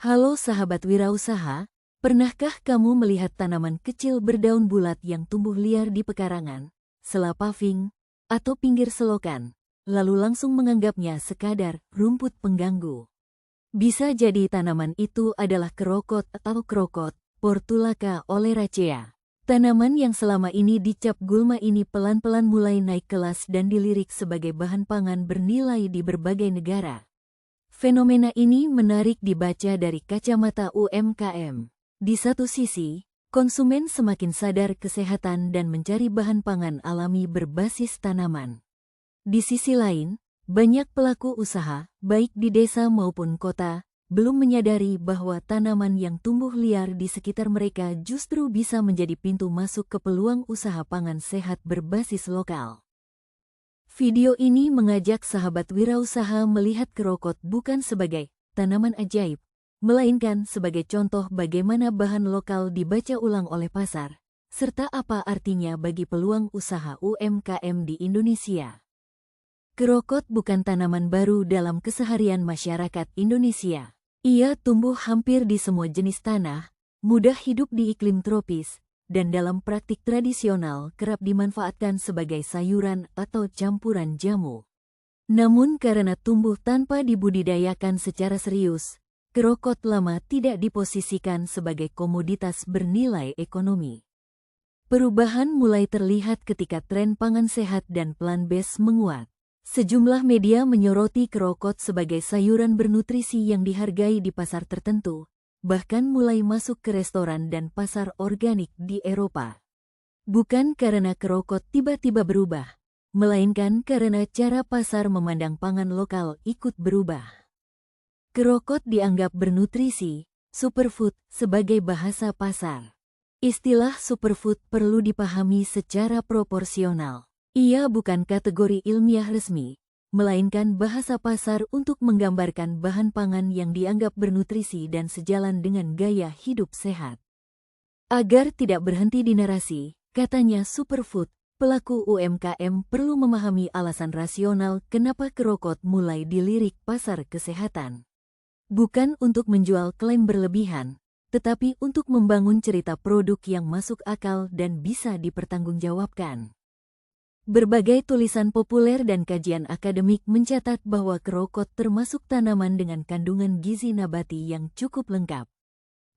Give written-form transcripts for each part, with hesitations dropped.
Halo sahabat wirausaha, pernahkah kamu melihat tanaman kecil berdaun bulat yang tumbuh liar di pekarangan, sela paving, atau pinggir selokan, lalu langsung menganggapnya sekadar rumput pengganggu? Bisa jadi tanaman itu adalah kerokot atau krokot, Portulaca oleracea. Tanaman yang selama ini dicap gulma ini pelan-pelan mulai naik kelas dan dilirik sebagai bahan pangan bernilai di berbagai negara. Fenomena ini menarik dibaca dari kacamata UMKM. Di satu sisi, konsumen semakin sadar kesehatan dan mencari bahan pangan alami berbasis tanaman. Di sisi lain, banyak pelaku usaha, baik di desa maupun kota, belum menyadari bahwa tanaman yang tumbuh liar di sekitar mereka justru bisa menjadi pintu masuk ke peluang usaha pangan sehat berbasis lokal. Video ini mengajak sahabat wirausaha melihat kerokot bukan sebagai tanaman ajaib, melainkan sebagai contoh bagaimana bahan lokal dibaca ulang oleh pasar, serta apa artinya bagi peluang usaha UMKM di Indonesia. Kerokot bukan tanaman baru dalam keseharian masyarakat Indonesia. Ia tumbuh hampir di semua jenis tanah, mudah hidup di iklim tropis, dan dalam praktik tradisional kerap dimanfaatkan sebagai sayuran atau campuran jamu. Namun karena tumbuh tanpa dibudidayakan secara serius, kerokot lama tidak diposisikan sebagai komoditas bernilai ekonomi. Perubahan mulai terlihat ketika tren pangan sehat dan plant-based menguat. Sejumlah media menyoroti kerokot sebagai sayuran bernutrisi yang dihargai di pasar tertentu, bahkan mulai masuk ke restoran dan pasar organik di Eropa. Bukan karena kerokot tiba-tiba berubah, melainkan karena cara pasar memandang pangan lokal ikut berubah. Kerokot dianggap bernutrisi, superfood sebagai bahasa pasar. Istilah superfood perlu dipahami secara proporsional. Ia bukan kategori ilmiah resmi, melainkan bahasa pasar untuk menggambarkan bahan pangan yang dianggap bernutrisi dan sejalan dengan gaya hidup sehat. Agar tidak berhenti di narasi, katanya superfood, pelaku UMKM perlu memahami alasan rasional kenapa kerokot mulai dilirik pasar kesehatan. Bukan untuk menjual klaim berlebihan, tetapi untuk membangun cerita produk yang masuk akal dan bisa dipertanggungjawabkan. Berbagai tulisan populer dan kajian akademik mencatat bahwa kerokot termasuk tanaman dengan kandungan gizi nabati yang cukup lengkap.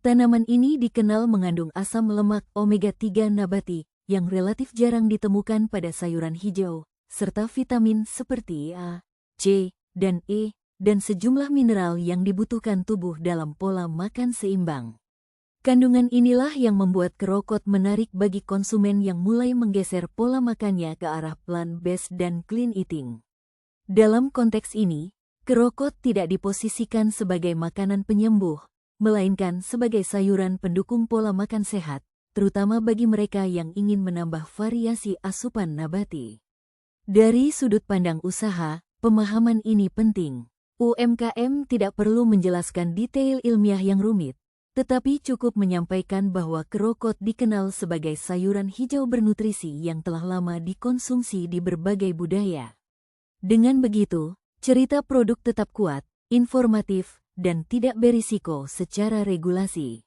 Tanaman ini dikenal mengandung asam lemak omega-3 nabati yang relatif jarang ditemukan pada sayuran hijau, serta vitamin seperti A, C, dan E, dan sejumlah mineral yang dibutuhkan tubuh dalam pola makan seimbang. Kandungan inilah yang membuat kerokot menarik bagi konsumen yang mulai menggeser pola makannya ke arah plant-based dan clean eating. Dalam konteks ini, kerokot tidak diposisikan sebagai makanan penyembuh, melainkan sebagai sayuran pendukung pola makan sehat, terutama bagi mereka yang ingin menambah variasi asupan nabati. Dari sudut pandang usaha, pemahaman ini penting. UMKM tidak perlu menjelaskan detail ilmiah yang rumit, tetapi cukup menyampaikan bahwa kerokot dikenal sebagai sayuran hijau bernutrisi yang telah lama dikonsumsi di berbagai budaya. Dengan begitu, cerita produk tetap kuat, informatif, dan tidak berisiko secara regulasi.